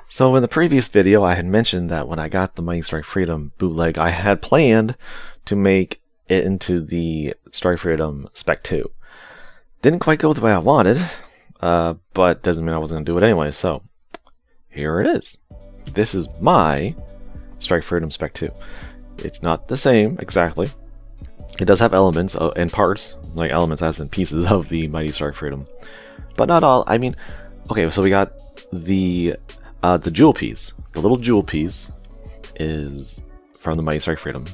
So in the previous video, I had mentioned that when I got the Mighty Strike Freedom bootleg, I had planned to make it into the Strike Freedom Spec 2. Didn't quite go the way I wanted, but doesn't mean I wasn't going to do it anyway, so here it is. This is my Strike Freedom Spec 2. It's not the same exactly. It does have elements and parts, like elements as in pieces of the Mighty Strike Freedom, but not all. I mean, okay, so we got the jewel piece. The little jewel piece is from the Mighty Strike Freedom.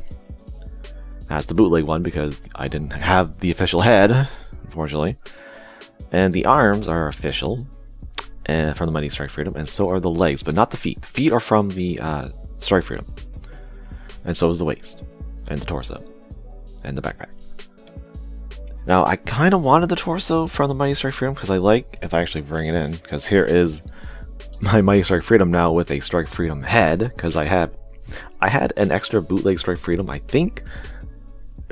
That's the bootleg one because I didn't have the official head, unfortunately. And the arms are official and from the Mighty Strike Freedom, and so are the legs, but not the feet. The feet are from the Strike Freedom, and so is the waist and the torso and the backpack. Now, I kind of wanted the torso from the Mighty Strike Freedom because I like, if I actually bring it in, because here is my Mighty Strike Freedom now with a Strike Freedom head, because I had an extra bootleg Strike Freedom. I think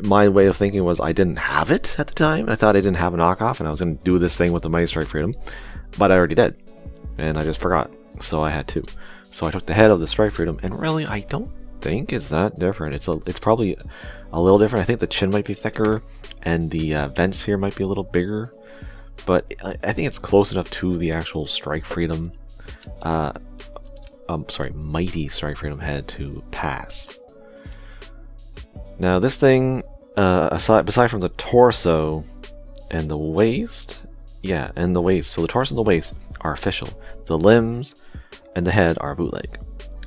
my way of thinking was I didn't have it at the time. I thought I didn't have a knockoff and I was going to do this thing with the Mighty Strike Freedom, but I already did and I just forgot, so I had two. So I took the head of the Strike Freedom, and really I don't think it's that different. It's probably a little different. I think the chin might be thicker and the vents here might be a little bigger, but I think it's close enough to the actual Strike Freedom Mighty Strike Freedom head to pass. Now this thing, beside from the torso and the waist, so the torso and the waist are official. The limbs and the head are bootleg,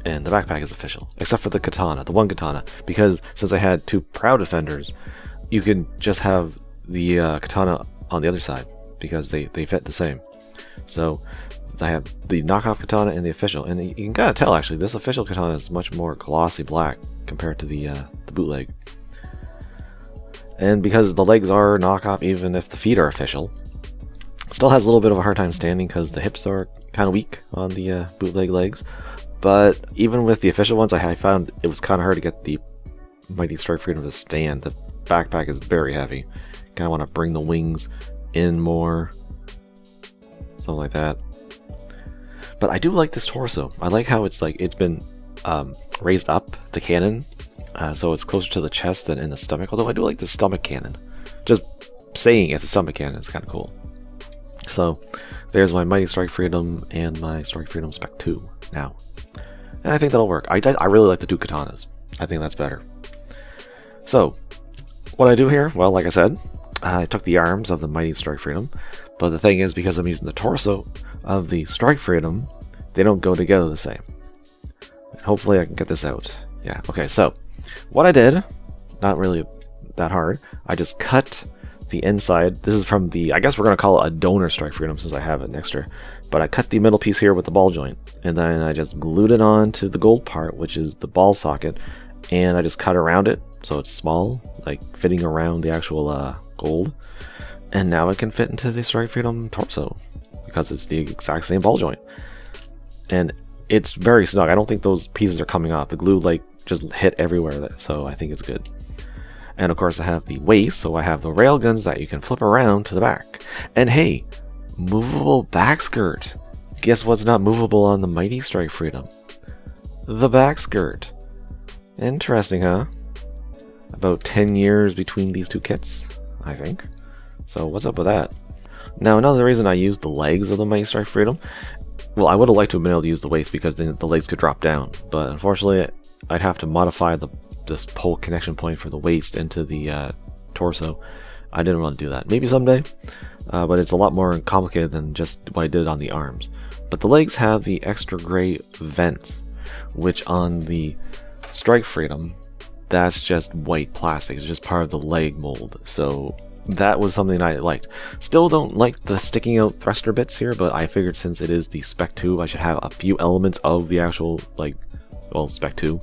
and the backpack is official, except for the katana, the one katana, because since I had two Proud Defenders, you can just have the katana on the other side because they fit the same. So I have the knockoff katana and the official, and you can kind of tell actually this official katana is much more glossy black compared to the bootleg. And because the legs are knockoff, even if the feet are official, it still has a little bit of a hard time standing because the hips are kind of weak on the bootleg legs. But even with the official ones, I found it was kind of hard to get the Mighty Strike Freedom to stand. The backpack is very heavy. Kind of want to bring the wings in more, something like that. But I do like this torso. I like how it's been raised up, the cannon, so it's closer to the chest than in the stomach. Although I do like the stomach cannon. Just saying it's a stomach cannon is kind of cool. So there's my Mighty Strike Freedom and my Strike Freedom Spec 2 now. And I think that'll work. I really like the two katanas. I think that's better. So what I do here, well, like I said, I took the arms of the Mighty Strike Freedom, but the thing is, because I'm using the torso of the Strike Freedom, they don't go together the same. Hopefully I can get this out. Yeah, okay, so what I did, not really that hard, I just cut the inside. This is from the, I guess we're going to call it a donor Strike Freedom since I have it extra, but I cut the middle piece here with the ball joint, and then I just glued it on to the gold part, which is the ball socket, and I just cut around it so it's small, like fitting around the actual gold, and now it can fit into the Strike Freedom torso because it's the exact same ball joint, and it's very snug. I don't think those pieces are coming off. The glue just hit everywhere, so I think it's good. And of course I have the waist, so I have the rail guns that you can flip around to the back. And hey, movable back skirt. Guess what's not movable on the Mighty Strike Freedom? The back skirt. Interesting, huh? About 10 years between these two kits, I think. So what's up with that? Now, another reason I used the legs of the Mighty Strike Freedom, well, I would have liked to have been able to use the waist because then the legs could drop down, but unfortunately I'd have to modify this pole connection point for the waist into the torso. I didn't want to do that. Maybe someday, but it's a lot more complicated than just what I did on the arms. But the legs have the extra gray vents, which on the Strike Freedom, that's just white plastic. It's just part of the leg mold. So that was something I liked. Still don't like the sticking out thruster bits here, but I figured since it is the Spec 2, I should have a few elements of the actual, Spec 2.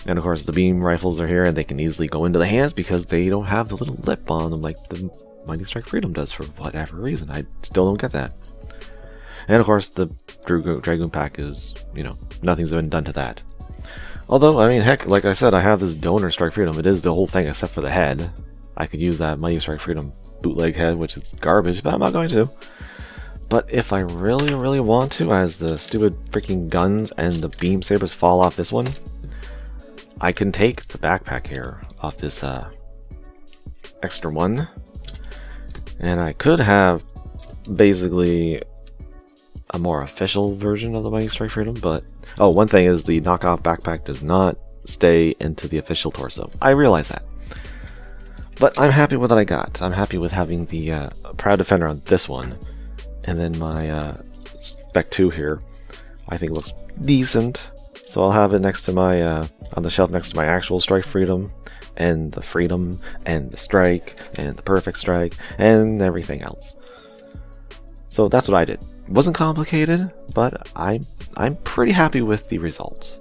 And of course the beam rifles are here, and they can easily go into the hands because they don't have the little lip on them like the Mighty Strike Freedom does for whatever reason. I still don't get that. And of course the Dragoon pack is, nothing's been done to that. Although, I mean, heck, like I said, I have this donor Strike Freedom. It is the whole thing except for the head. I could use that Mighty Strike Freedom bootleg head, which is garbage, but I'm not going to. But if I really, really want to, as the stupid freaking guns and the beam sabers fall off this one, I can take the backpack here off this extra one, and I could have basically a more official version of the Mighty Strike Freedom. But oh, one thing is the knockoff backpack does not stay into the official torso. I realize that, but I'm happy with what I got. I'm happy with having the Proud Defender on this one, and then my Spec 2 here I think looks decent, so I'll have it next to my on the shelf next to my actual Strike Freedom, and the Freedom, and the Strike, and the Perfect Strike, and everything else. So that's what I did. It wasn't complicated, but I'm pretty happy with the results.